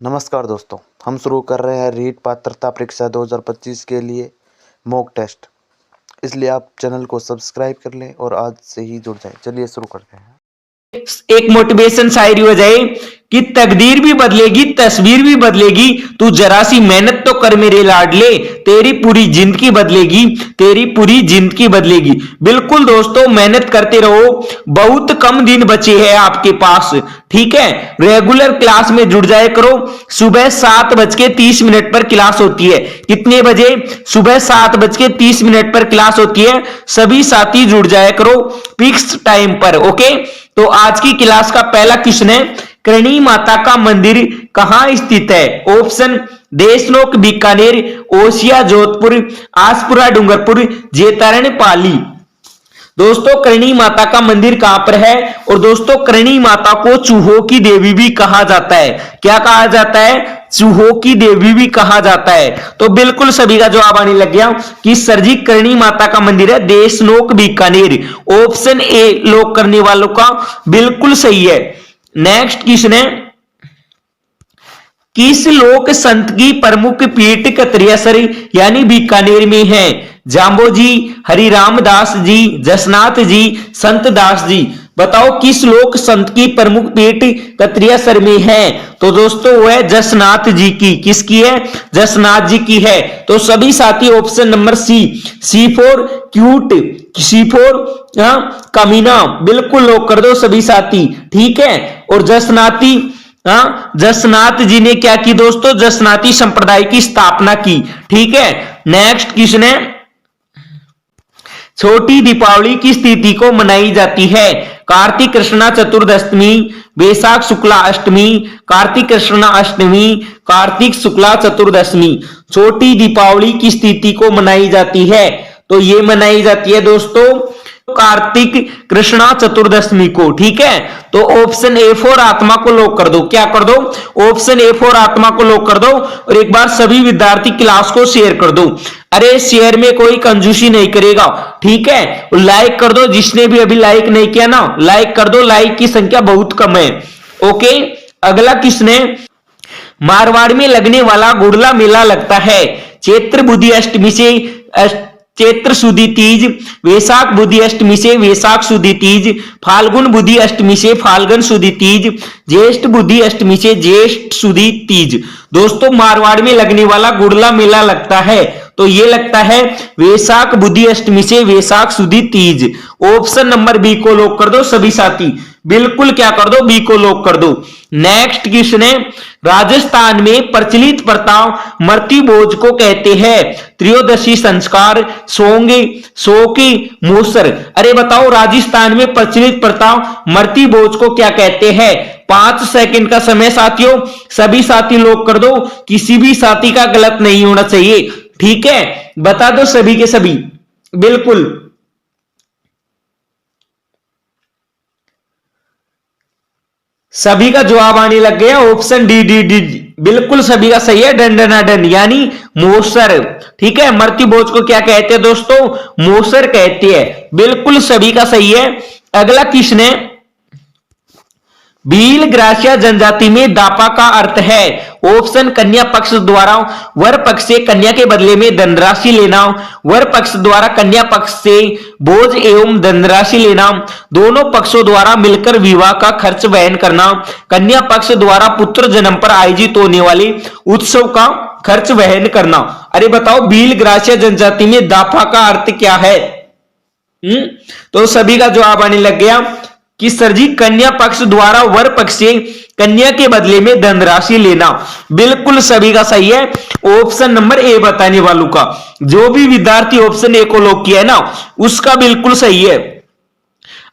नमस्कार दोस्तों, हम शुरू कर रहे हैं रीट पात्रता परीक्षा 2025 के लिए मॉक टेस्ट। इसलिए आप चैनल को सब्सक्राइब कर लें और आज से ही जुड़ जाएं। चलिए शुरू करते हैं। एक मोटिवेशन शायरी हो जाए कि तकदीर भी बदलेगी, तस्वीर भी बदलेगी, तू जरा सी मेहनत तो कर मेरे लाडले, तेरी पूरी जिंदगी बदलेगी, तेरी पूरी जिंदगी बदलेगी। बिल्कुल दोस्तों, मेहनत करते रहो, बहुत कम दिन बचे हैं आपके पास। ठीक है, रेगुलर क्लास में जुड़ जाए करो। सुबह 7:30 पर क्लास होती है। कितने बजे? सुबह 7:30 पर क्लास होती है। सभी साथी जुड़ जाए करो फिक्स टाइम पर। ओके, तो आज की क्लास का पहला क्वेश्चन है, करणी माता का मंदिर कहां स्थित है? ऑप्शन देशनोक बीकानेर, ओसिया जोधपुर, आसपुरा डूंगरपुर, जेतारण पाली। दोस्तों, करणी माता का मंदिर कहां पर है? और दोस्तों, करणी माता को चूहों की देवी भी कहा जाता है। क्या कहा जाता है? चूहों की देवी भी कहा जाता है। तो बिल्कुल सभी का जवाब आने लग गया कि सर जी करणी माता का मंदिर है Deshnok Bikaner. Option A lock करने वालों का बिल्कुल सही है। नेक्स्ट क्वेश्चन है, किस लोक संत की प्रमुख पीठ कतरियासर यानी बीकानेर में है? जाम्बोजी, हरिराम दास जी, जसनाथ जी, संत दास जी। बताओ किस लोक संत की प्रमुख पीठ कतरियासर में है? तो दोस्तों वो है जसनाथ जी की। किसकी है? जसनाथ जी की है। तो सभी साथी option number C for cute, C for कमीना, बिल्कुल लॉक कर दो सभी साथी। ठीक है, और जसनाथी जसनाथ जी ने क्या की दोस्तों? जसनाती संप्रदाय की स्थापना की। ठीक है, नेक्स्ट क्वेश्चन है, छोटी दीपावली किस तिथि को मनाई जाती है? कार्तिक कृष्णा चतुर्दशमी, वैशाख शुक्ला अष्टमी, कार्तिक कृष्णा अष्टमी, कार्तिक शुक्ला चतुर्दशमी। छोटी दीपावली किस तिथि को मनाई जाती है? तो ये मनाई जाती है दोस्तों कार्तिक कृष्णा चतुर्दशमी को। ठीक है, तो ऑप्शन ए फॉर आत्मा को लॉक कर दो। क्या कर दो? ऑप्शन ए फॉर आत्मा को लॉक कर दो। और एक बार सभी विद्यार्थी क्लास को शेयर कर दो। अरे शेयर में कोई कंजूसी नहीं करेगा। ठीक है, लाइक कर दो। जिसने भी अभी लाइक नहीं किया ना, लाइक कर दो। लाइक की संख्या बहुत कम है। ओके, अगला किसने, मारवाड़ में लगने वाला गुड़ला मेला लगता है चैत्र बुद्धि अष्टमी से चैत्र सुदी तीज, वैशाख बुद्धि अष्टमी से वैशाख सुदी तीज, फाल्गुन बुद्धि अष्टमी से फाल्गुन सुदी तीज, ज्येष्ठ बुद्धि अष्टमी से ज्येष्ठ सुदी तीज। दोस्तों, मारवाड़ में लगने वाला गुड़ला मेला लगता है, तो ये लगता है वैशाख बुद्धि अष्टमी से वैशाख सुदी तीज। ऑप्शन नंबर बी को लॉक कर दो सभी साथी। बिल्कुल क्या कर दो? बी को लॉक कर दो। नेक्स्ट क्वेश्चन है, राजस्थान में प्रचलित प्रथा मृत्यु भोज को कहते हैं? त्रयोदशी संस्कार, सोंगे, सोकी, मूसर। अरे बताओ, राजस्थान में प्रचलित प्रथा मृत्यु भोज को क्या कहते हैं? 5 सेकंड का समय साथियों, सभी साथी लॉक कर दो। किसी भी साथी का गलत नहीं होना चाहिए। ठीक है, बता दो सभी के सभी। बिल्कुल सभी का जवाब आने लग गया। ऑप्शन डी बिल्कुल सभी का सही है। डंडनाडन यानी मोसर। ठीक है, मृत्यु भोज को क्या कहते हैं दोस्तों? मोसर कहते हैं। बिल्कुल सभी का सही है। अगला क्वेश्चन है, भील ग्रासिया जनजाति में दापा का अर्थ है? ऑप्शन कन्या पक्ष द्वारा वर पक्ष से कन्या के बदले में धनराशि लेना, वर पक्ष द्वारा कन्या पक्ष से बोझ एवं धनराशि लेना, दोनों पक्षों द्वारा मिलकर विवाह का खर्च वहन करना, कन्या पक्ष द्वारा पुत्र जन्म पर आयोजित होने वाले उत्सव का खर्च वहन करना। अरे बताओ, भील ग्रासिया जनजाति में दापा का अर्थ क्या है? तो सभी का जवाब आने लग गया कि सर जी कन्या पक्ष द्वारा वर पक्ष से कन्या के बदले में धनराशि लेना। बिल्कुल सभी का सही है। ऑप्शन नंबर ए बताने वालों का, जो भी विद्यार्थी ऑप्शन ए को लॉक किया है ना, उसका बिल्कुल सही है।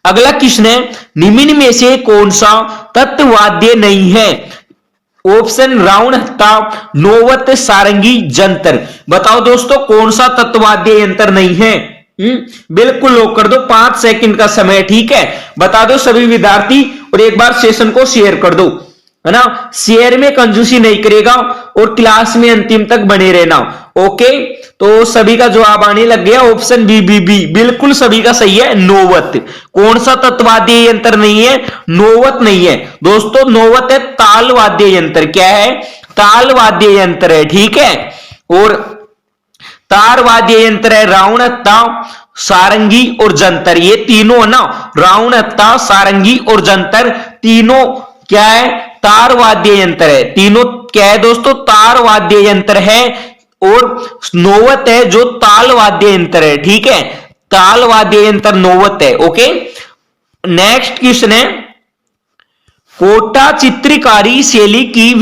अगला क्वेश्चन है, निम्न में से कौन सा तत्वाद्य नहीं है? ऑप्शन रावण हत्ता, नौवत, सारंगी, जंतर। बताओ दोस्तों, कौन सा तत्वाद्य यंत्र नहीं है? बिल्कुल लॉक कर दो। 5 सेकंड का समय। ठीक है, बता दो सभी विद्यार्थी। और एक बार सेशन को शेयर कर दो, है ना। शेयर में कंजूसी नहीं करेगा और क्लास में अंतिम तक बने रहना। ओके, तो सभी का जवाब आने लग गया ऑप्शन बी बी बी, बिल्कुल सभी का सही है, नौवत। कौन सा तत्वाद्य यंत्र नहीं है? नौवत नहीं है दोस्तों, नौवत है ताल वाद्य यंत्र। क्या है? ताल वाद्य यंत्र है, ठीक है। और तार वाद्य यंत्र है रावण हत्ता, सारंगी और जंतर। ये तीनों है ना, रावण हत्ता, सारंगी और जंतर, तीनों क्या है? तार वाद्य यंत्र है। तीनों क्या है दोस्तों? तार वाद्य यंत्र है। और नौवत है जो ताल वाद्य यंत्र है, ठीक है। ताल वाद्य यंत्र नौवत है। ओके, नेक्स्ट क्वेश्चन है, कोटा चित्रकारी शैली की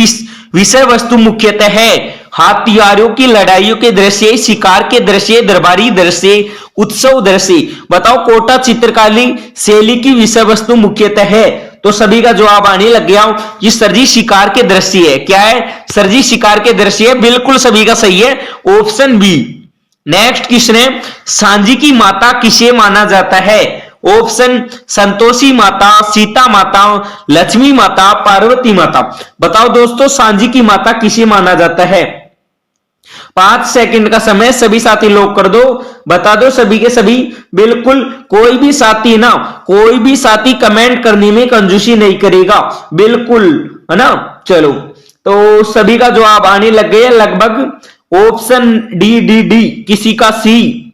विषय वस्तु मुख्यतः है हथियारों की लड़ाइयों के दृश्य, शिकार के दृश्य, दरबारी दृश्य, उत्सव दृश्य। बताओ कोटा चित्रकारी शैली की विषय वस्तु मुख्यतः है, तो सभी का जवाब आने लग गया कि सर जी शिकार के दृश्य है। क्या है? सर जी शिकार के दृश्य है, बिल्कुल सभी का सही है, ऑप्शन बी। नेक्स्ट क्वेश्चन है, सांझी की माता किसे माना जाता है? ऑप्शन संतोषी माता, सीता माता, लक्ष्मी माता, पार्वती माता। बताओ दोस्तों सांझी की माता किसे माना जाता है? 5 सेकंड का समय, सभी साथी लॉक कर दो, बता दो सभी के सभी। बिल्कुल कोई भी साथी ना, कोई भी साथी कमेंट करने में कंजूसी नहीं करेगा, बिल्कुल, है ना। चलो, तो सभी का जवाब आने लग गए लगभग। ऑप्शन डी डी डी, किसी का सी,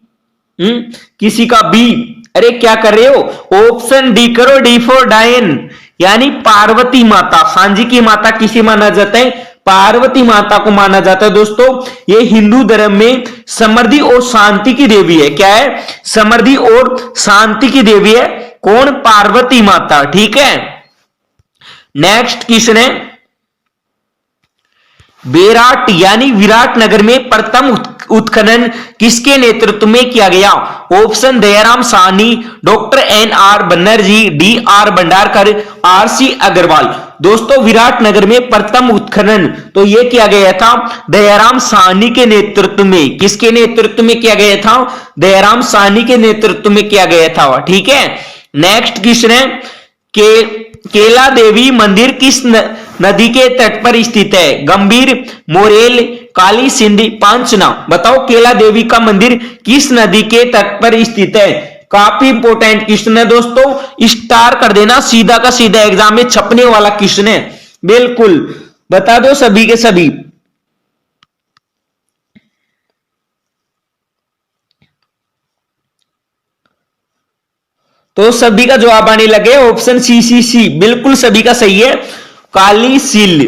किसी का बी। अरे क्या कर रहे हो? ऑप्शन डी करो, डी फॉर डायन, यानी पार्वती माता। सांझी की माता किसे माना जाता है? पार्वती माता को माना जाता है दोस्तों। ये हिंदू धर्म में समृद्धि और शांति की देवी है। क्या है? समृद्धि और शांति की देवी है। कौन? पार्वती माता, ठीक है। नेक्स्ट क्वेश्चन है, बेराट यानी विराट नगर में प्रथम उत्खनन किसके नेतृत्व में किया गया? Option Dayaram Sahni, doctor N R Banerjee, D R Bhandarkar, R C Agrawal. दोस्तों विराट नगर में प्रथम उत्खनन तो यह किया गया था दयाराम साहनी के नेतृत्व में। किसके नेतृत्व में किया गया था? दयाराम साहनी के नेतृत्व में किया गया था, ठीक है। नेक्स्ट क्वेश्चन है, केला देवी मंदिर किस नदी के तट पर स्थित है? गंभीर, मोरेल, काली सिंधी, पांचना। बताओ केला देवी का मंदिर किस नदी के तट पर स्थित है? काफी इंपोर्टेंट क्वेश्चन है दोस्तों, स्टार कर देना, सीधा का सीधा एग्जाम में छपने वाला क्वेश्चन है, बिल्कुल बता दो सभी के सभी। तो सभी का जवाब आने लगे, ऑप्शन सी सी सी, बिल्कुल सभी का सही है, काली सील,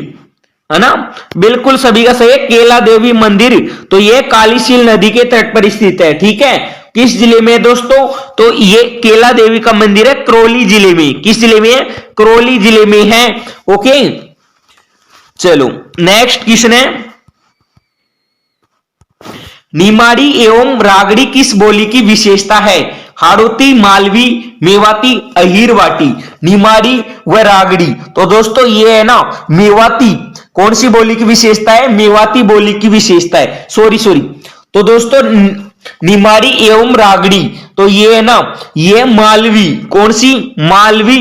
है ना, बिल्कुल सभी का सही है। केला देवी मंदिर तो ये काली सील नदी के तट पर स्थित है, ठीक है। किस जिले में दोस्तों? तो ये केला देवी का मंदिर है करौली जिले में। किस जिले में है? करौली जिले में है, ओके। चलो नेक्स्ट क्वेश्चन है, निमाड़ी एवं रागड़ी किस बोली की विशेषता है? हाड़ौती, मालवी, मेवाती, अहीरवाटी। निमाड़ी व रागड़ी तो दोस्तों ये है ना मेवाती। कौन सी बोली की विशेषता है? मेवाती बोली की विशेषता है, सॉरी। तो दोस्तों निमाड़ी एवं रागड़ी तो ये है ना, ये मालवी, कौन सी? मालवी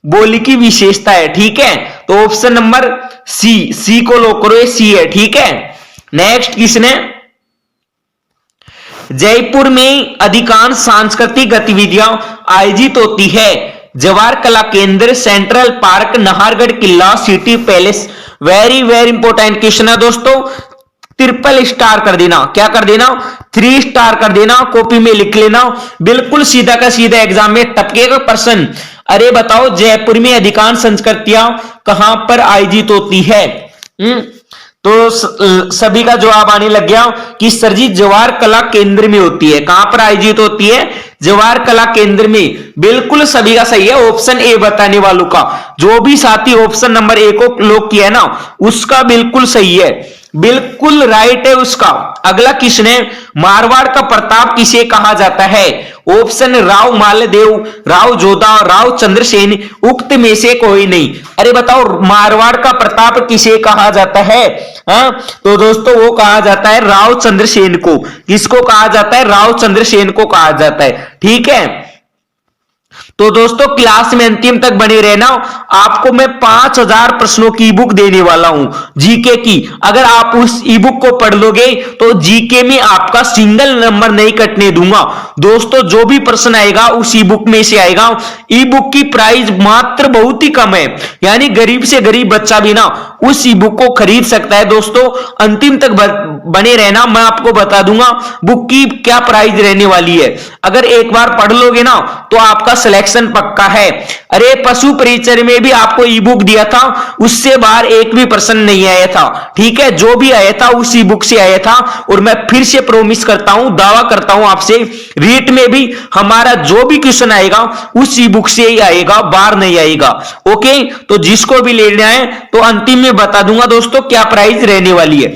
बोली की विशेषता है, ठीक है। तो ऑप्शन नंबर सी को लॉक करो, ये सी है, ठीक है। नेक्स्ट क्वेश्चन है, जयपुर में अधिकांश सांस्कृतिक गतिविधियां आयोजित होती है? जवाहर कला केंद्र, सेंट्रल पार्क, नाहरगढ़ किला, city palace. Very very important question है दोस्तों, ट्रिपल स्टार कर देना, क्या कर देना? 3 स्टार कर देना, कॉपी में लिख लेना, बिल्कुल सीधा का सीधा एग्जाम में टपकेगा प्रश्न। अरे बताओ जयपुर में अधिकांश संस्कृतियां कहां पर आयोजित होती है? तो सभी का जवाब आने लग गया कि सर जी जवाहर कला केंद्र में होती है। कहां पर आयोजित होती है? जवाहर कला केंद्र में, बिल्कुल सभी का सही है, ऑप्शन ए बताने वालों का। जो भी साथी ऑप्शन नंबर ए को लॉक किया है ना उसका बिल्कुल सही है, बिल्कुल राइट है उसका। अगला क्वेश्चन है, मारवाड़ का प्रताप किसे कहा जाता है? ऑप्शन राव मालदेव, राव जोधा, राव चंद्रसेन, उक्त में से कोई नहीं। अरे बताओ मारवाड़ का प्रताप किसे कहा जाता है? तो दोस्तों वो कहा जाता है राव चंद्रसेन को। किसको कहा जाता है? राव चंद्रसेन को कहा जाता है, ठीक है। तो दोस्तों क्लास में अंतिम तक बने रहना, आपको मैं 5000 प्रश्नों की बुक देने वाला हूं जीके की। अगर आप उस ई बुक को पढ़ लोगे तो जीके में आपका सिंगल नंबर नहीं कटने दूंगा। दोस्तों जो भी प्रश्न आएगा उस ई बुक में से आएगा। ई बुक की प्राइस मात्र बहुत ही कम है, यानी गरीब से गरीब बच्चा भी ना उस ई बुक को खरीद सकता है। दोस्तों अंतिम तक बने रहना, मैं आपको बता दूंगा बुक की क्या प्राइस रहने वाली है। अगर एक बार पढ़ लोगे ना तो आपका सिलेक्शन पक्का है। अरे पशु परिचय में भी आपको ई बुक दिया था, उससे बाहर एक भी प्रश्न नहीं आया था। ठीक है, जो भी आया था उस ई बुक से आया था। और मैं फिर से प्रॉमिस करता हूं, दावा करता हूं आपसे, रीट में भी हमारा जो भी क्वेश्चन आएगा उस ई बुक से ही आएगा, बाहर नहीं आएगा। ओके, तो जिसको भी लेना है तो अंतिम में बता दूंगा दोस्तों क्या प्राइस रहने वाली है।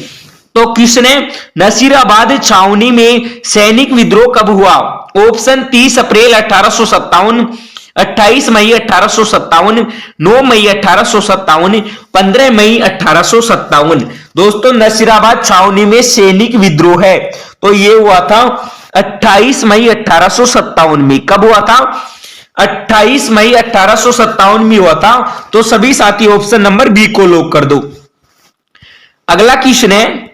तो किसने नसीराबाद छावनी में सैनिक विद्रोह कब हुआ? ऑप्शन 30 अप्रैल 1857, 28 मई 1857, 9 मई 1857, 15 मई 1857। दोस्तों नसीराबाद छावनी में सैनिक विद्रोह है तो ये हुआ था 28 मई 1857 में। कब हुआ था? 28 मई 1857 में हुआ था। तो सभी साथी ऑप्शन नंबर बी को लॉक कर दो। अगला क्वेश्चन है,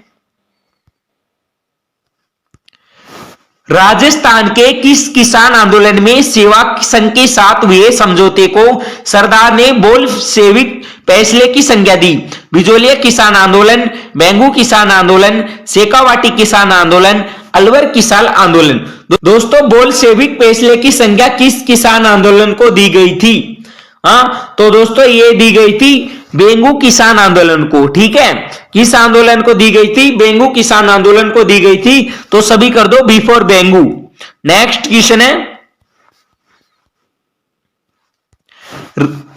राजस्थान के किस किसान आंदोलन में सेवा संघ के साथ हुए समझौते को सरदार ने बोल्शेविक फैसले की संज्ञा दी? बिजोलिया किसान आंदोलन, बेंगू किसान आंदोलन, शेखावाटी किसान आंदोलन, अलवर किसान आंदोलन। दोस्तों बोल्शेविक फैसले की संज्ञा किस किसान आंदोलन को दी गई थी? हाँ, तो दोस्तों ये दी गई थी बेंगू किसान आंदोलन को। ठीक है, किस आंदोलन को दी गई थी? बेंगू किसान आंदोलन को दी गई थी। तो सभी कर दो B for Bengu. Next question है,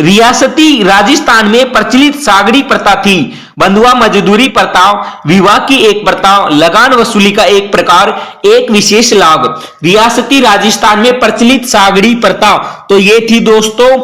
रियासती राजस्थान में प्रचलित सागड़ी प्रथा थी। बंधुआ मजदूरी प्रथा, विवाह की एक प्रथा, लगान वसूली का एक प्रकार, एक विशेष लाभ। रियासती राजस्थान में प्रचलित सागड़ी प्रथा तो ये थी दोस्तों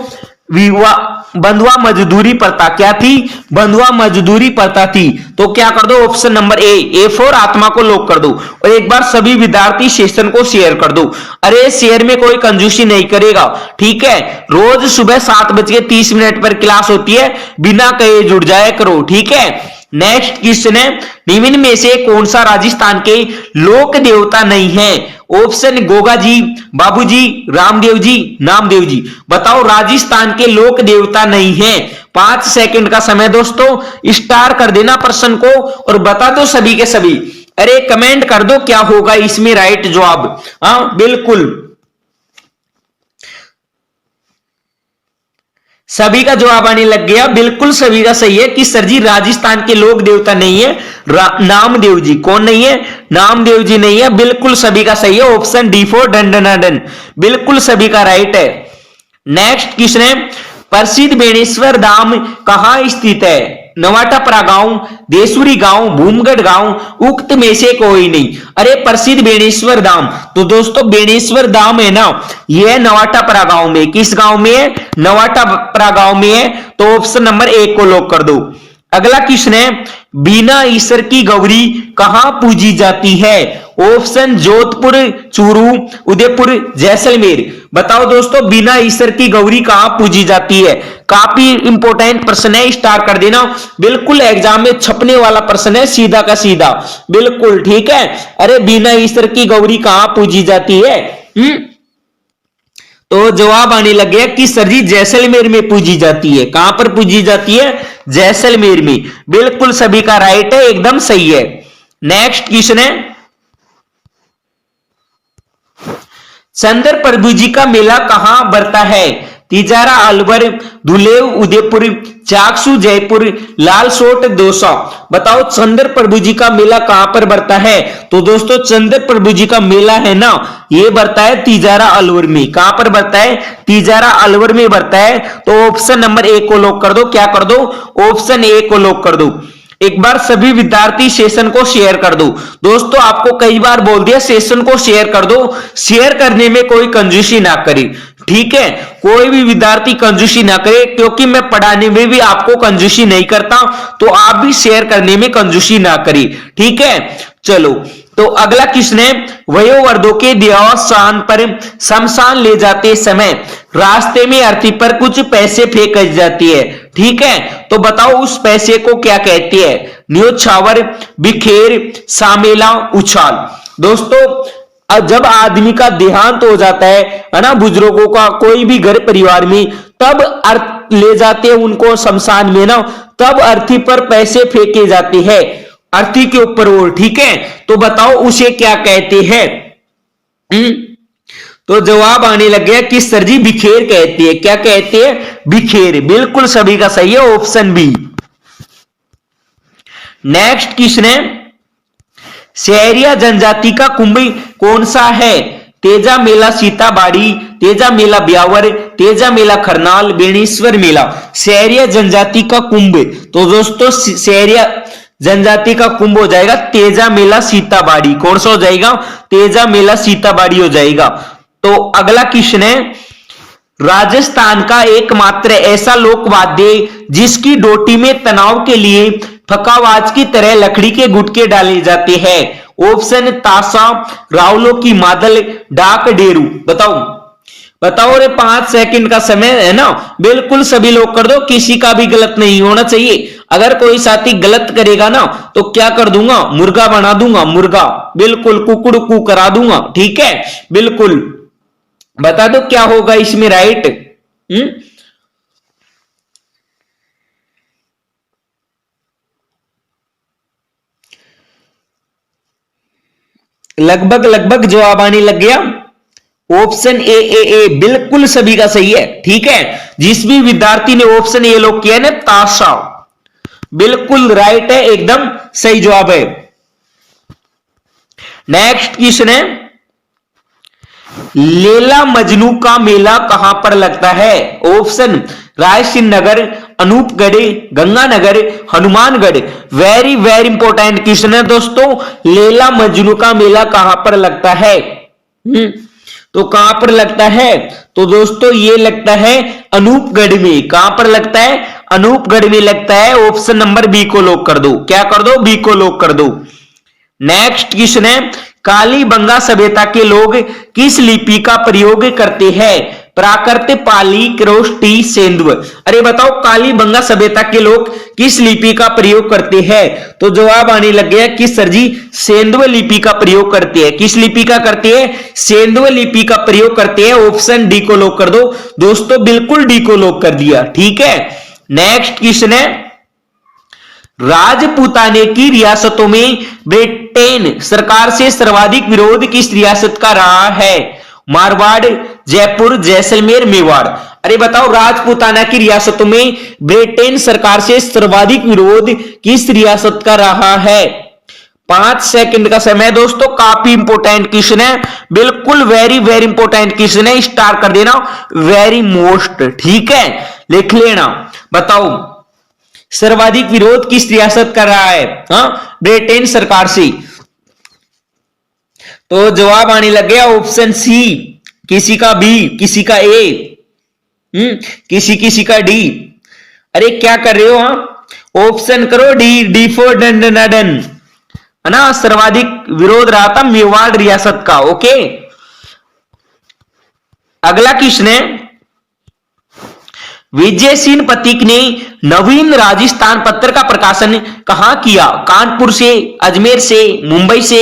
बंधुआ मजदूरी प्रथा। क्या थी? बंधुआ मजदूरी प्रथा थी। तो क्या कर दो? ऑप्शन नंबर ए फॉर आत्मा को लॉक कर दो। और एक बार सभी विद्यार्थी सेशन को शेयर कर दो। अरे शेयर में कोई कंजूसी नहीं करेगा। ठीक है, रोज सुबह 7:30 पर क्लास होती है, बिना कहे जुड़ जाया करो। ठीक है, नेक्स्ट क्वेश्चन है, निम्न में से कौन सा राजस्थान के लोक देवता नहीं है? ऑप्शन गोगा जी, बाबू जी, रामदेव जी, नामदेव जी। बताओ राजस्थान के लोक देवता नहीं है। 5 सेकंड का समय दोस्तों, स्टार कर देना प्रश्न को और बता दो सभी के सभी। अरे कमेंट कर दो क्या होगा इसमें राइट जवाब। हाँ बिल्कुल, सभी का जवाब आने लग गया। बिल्कुल सभी का सही है कि सर जी राजस्थान के लोक देवता नहीं है नामदेव जी। कौन नहीं है? नामदेव जी नहीं है। बिल्कुल सभी का सही है, ऑप्शन डी फॉर डन। बिल्कुल सभी का राइट है। नेक्स्ट क्वेश्चन है, प्रसिद्ध बेणेश्वर धाम कहां स्थित है? नवाटापरा गांव, देसुरी गांव, भूमगढ़ गांव, उक्त में से कोई नहीं। अरे प्रसिद्ध बेणेश्वर धाम तो दोस्तों बेणेश्वर धाम है ना, यह नवाटापरा गांव में। किस गांव में है? नवाटापरा गांव में है। तो ऑप्शन नंबर 1 को लॉक कर दो। अगला क्वेश्चन है, बीना ईश्वर की गौरी कहां पूजी जाती है? ऑप्शन जोधपुर, चूरू, उदयपुर, जैसलमेर। बताओ दोस्तों बीना ईश्वर की गौरी कहां पूजी जाती है? काफी इंपॉर्टेंट प्रश्न है, स्टार कर देना। बिल्कुल एग्जाम में छपने वाला प्रश्न है, सीधा का सीधा। बिल्कुल ठीक है। अरे बीना ईश्वर की गौरी कहां पूजी जाती है? तो जवाब आने लग गया कि सर जी जैसलमेर में पूजी जाती है। कहां पर पूजी जाती है? जैसलमेर में। बिल्कुल सभी का राइट है, एकदम सही है। नेक्स्ट क्वेश्चन है, चंद्र प्रभु जी का मेला कहां बढ़ता है? तिजारा, अलवर, धुलेव, उदयपुर, चाकसू, जयपुर, लालसोट, दौसा। बताओ चंद्र प्रभु जी का मेला कहां पर बढ़ता है? तो दोस्तों चंद्र प्रभु जी का मेला है ना, ये बढ़ता है तिजारा अलवर में। कहां पर बढ़ता है? तिजारा अलवर में बढ़ता है। तो ऑप्शन नंबर 1 को लॉक कर दो। क्या कर दो? ऑप्शन 1 को लॉक कर दो। एक बार सभी विद्यार्थी सेशन को शेयर कर दो। दोस्तों आपको कई बार बोल दिया सेशन को शेयर कर दो। शेयर करने में कोई कंजूसी ना करे। ठीक है, कोई भी विद्यार्थी कंजूसी ना करे, क्योंकि मैं पढ़ाने में भी आपको कंजूसी नहीं करता। तो आप भी शेयर करने में कंजूसी ना करें। ठीक है, चलो तो अगला किसने, वयोवृद्धों के देहावसान पर शमशान ले जाते समय रास्ते में अर्थी पर कुछ पैसे फेंक जाती है, ठीक है, तो बताओ उस पैसे को क्या कहते हैं, न्योछावर, बिखेर, सामेला, उछाल। दोस्तों जब आदमी का देहांत हो जाता है ना, बुजुर्गों का कोई भी घर परिवार में, तब अर्थ ले जाते हैं उनको शमशान में ना, तब अर्थी पर पैसे फेंके जाते हैं, अर्थी के ऊपर वो, ठीक है, तो बताओ उसे क्या कहते हैं। तो जवाब आने लग गया कि सर जी बिखेर कहते हैं। क्या कहते हैं, बिखेर, बिल्कुल सभी का सही है ऑप्शन बी। नेक्स्ट क्वेश्चन है, शहरिया जनजाति का कुंभ कौन सा है, तेजा मेला सीताबाड़ी, तेजा मेला ब्यावर, तेजा मेला खरनाल, बेणेश्वर मेला। शहरिया जनजाति का कुंभ, तो दोस्तों शहरिया जनजाति का कुंभ हो जाएगा तेजा मेला सीताबाड़ी। कौन सा हो जाएगा, तेजा मेला सीताबाड़ी हो जाएगा। तो अगला क्वेश्चन है, राजस्थान का एकमात्र ऐसा लोक वाद्य जिसकी डोटी में तनाव के लिए फकावाज की तरह लकड़ी के गुटके डाले जाते हैं, ऑप्शन ताशा, रावलों की मादल, डाक डेरू। बताओ रे, 5 सेकंड का समय है ना, बिल्कुल सभी लोग कर दो, किसी का भी गलत नहीं होना चाहिए। अगर कोई साथी गलत करेगा ना तो क्या कर दूंगा, मुर्गा बना दूंगा, मुर्गा, बिल्कुल कुकड़ कू करा दूंगा, ठीक है, बिल्कुल बता दो क्या होगा इसमें राइट। लगभग जवाब आने लग गया। ऑप्शन ए बिल्कुल सभी का सही है, ठीक है, जिस भी विद्यार्थी ने ऑप्शन ए लोग किया ना ताशा, बिल्कुल राइट है, एकदम सही जवाब है। नेक्स्ट क्वेश्चन है, लैला मजनू का मेला कहां पर लगता है, option Raisingh Nagar, Anupgarh, Ganganagar, Hanumangarh. Very very important question है दोस्तों, लैला मजनू का मेला कहां पर लगता है, तो कहां पर लगता है, तो दोस्तों ये लगता है अनूपगढ़ में। कहां पर लगता है, अनूपगढ़ में लगता है। ऑप्शन नंबर बी को लॉक कर दो, क्या कर दो, बी को लॉक कर दो। नेक्स्ट क्वेश्चन है, कालीबंगा सभ्यता के लोग किस लिपि का प्रयोग करते हैं, प्राकृत, पाली, क्रोष्टी, सेंधव। अरे बताओ कालीबंगा सभ्यता के लोग किस लिपि का प्रयोग करते हैं, तो जवाब आने लग गया कि सर जी सेंधव लिपि का प्रयोग करते हैं। किस लिपि का करते हैं, सेंधव लिपि का प्रयोग करते हैं। ऑप्शन डी को लॉक कर दो दोस्तों, बिल्कुल डी को लॉक कर दिया, ठीक है। नेक्स्ट क्वेश्चन है, राजपूताने की रियासतों में ब्रिटेन सरकार से सर्वाधिक विरोध किस रियासत का रहा है, मारवाड़, जयपुर, जैसलमेर, मेवाड़। अरे बताओ राजपूताना की रियासतों में ब्रिटेन सरकार से सर्वाधिक विरोध किस रियासत का रहा है। 5 सेकंड का समय दोस्तों, काफी इंपोर्टेंट क्वेश्चन है, बिल्कुल वेरी वेरी इंपोर्टेंट क्वेश्चन है, स्टार कर देना वेरी मोस्ट, ठीक है, लिख लेना। बताओ सर्वाधिक विरोध किस रियासत कर रहा है, हाँ, ब्रिटेन सरकार से। तो जवाब आने लग गया ऑप्शन सी, किसी का बी, किसी का ए, किसी का डी। अरे क्या कर रहे हो, हाँ, ऑप्शन करो डी फॉर डन, है ना, सर्वाधिक विरोध रहा था मेवाड़ रियासत का, ओके। अगला क्वेश्चन है, विजय सिंह पथिक ने नवीन राजस्थान पत्र का प्रकाशन कहां किया, कानपुर से, अजमेर से, मुंबई से,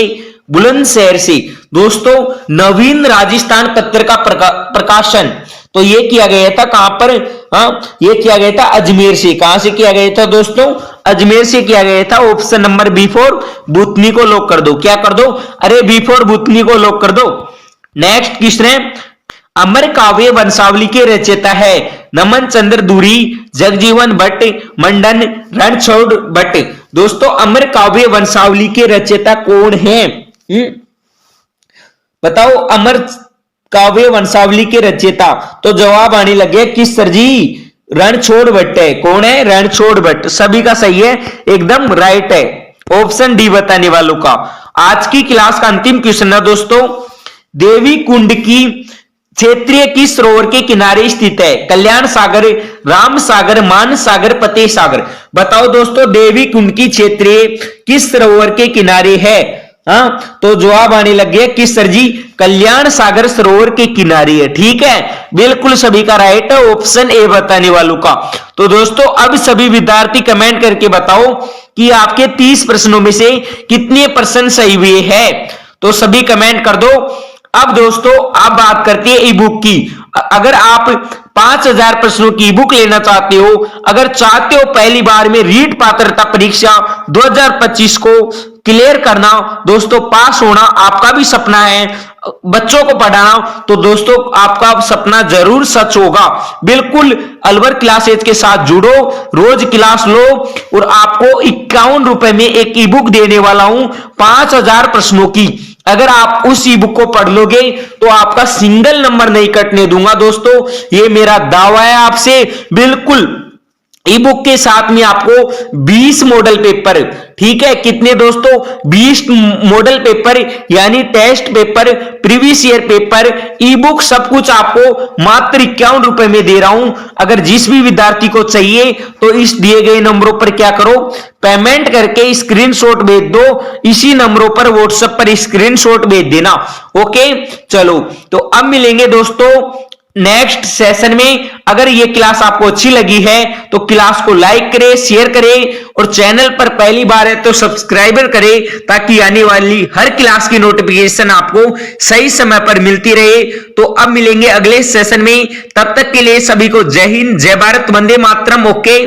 बुलंदशहर से। दोस्तों नवीन राजस्थान पत्र का प्रकाशन तो ये किया गया था कहां पर, हाँ, ये किया गया था अजमेर से। कहां से किया गया था दोस्तों, अजमेर से किया गया था। ऑप्शन नंबर बी फॉर बुतनी को लॉक कर दो, क्या कर दो, अरे बी फॉर बुतनी को लॉक कर दो। नेक्स्ट क्वेश्चन है, अमर काव्य वंशावली के रचयिता है नमन चंद्र दूरी, जगजीवन भट्ट, मंडन, रणछोड़ भट्ट। दोस्तों अमर काव्य वंशावली के रचयिता कौन है, बताओ अमर काव्य वंशावली के रचयिता। तो जवाब आने लगे कि सर जी रणछोड़ भट्ट है। कौन है, रणछोड़ भट्ट, सभी का सही है, एकदम राइट है, ऑप्शन डी बताने वालों का। आज की क्लास का अंतिम क्वेश्चन है दोस्तों, देवी कुंड की क्षेत्रीय किस सरोवर के किनारे स्थित है, कल्याण सागर, राम सागर, मान सागर, फतेह सागर। बताओ दोस्तों देवी कुंड की क्षेत्रीय किस सरोवर के किनारे है, हाँ, तो जवाब आने लग गया कि सर जी कल्याण सागर सरोवर के किनारे है। ठीक है, बिल्कुल सभी का राइट है ऑप्शन ए बताने वालों का। तो दोस्तों अब सभी विद्यार्थी कमेंट करके बताओ कि आपके 30 प्रश्नों में से कितने प्रश्न सही हुए हैं। तो सभी कमेंट कर दो। अब दोस्तों आप बात करते हैं ई बुक की। अगर आप 5000 प्रश्नों की ई बुक लेना चाहते हो, अगर चाहते हो पहली बार में रीट पात्रता परीक्षा 2025 को क्लियर करना, दोस्तों पास होना आपका भी सपना है, बच्चों को पढ़ाना, तो दोस्तों आपका सपना जरूर सच होगा। बिल्कुल अलवर क्लासेज के साथ जुड़ो, रोज क्लास लो और आपको 51 रुपए में एक ई बुक देने वाला हूं 5000 प्रश्नों की। अगर आप उस ई बुक को पढ़ लोगे तो आपका सिंगल नंबर नहीं कटने दूंगा दोस्तों, ये मेरा दावा है आपसे। बिल्कुल ई बुक के साथ में आपको 20 मॉडल पेपर, ठीक है, कितने दोस्तों 20 मॉडल पेपर यानी test paper, previous year paper, e book सब कुछ आपको मात्र 51 रुपए में दे रहा हूं। अगर जिस भी विद्यार्थी को चाहिए तो इस दिए गए नंबरों पर क्या करो, पेमेंट करके स्क्रीनशॉट भेज दो, इसी नंबरों पर व्हाट्सएप पर स्क्रीनशॉट भेज देना। ओके, चलो तो अब मिलेंगे दोस्तों नेक्स्ट सेशन में। अगर ये क्लास आपको अच्छी लगी है तो क्लास को लाइक करें, शेयर करें और चैनल पर पहली बार है तो सब्सक्राइबर करें, ताकि आने वाली हर क्लास की नोटिफिकेशन आपको सही समय पर मिलती रहे। तो अब मिलेंगे अगले सेशन में, तब तक के लिए सभी को जय हिंद, जय भारत, वंदे मातरम। ओके।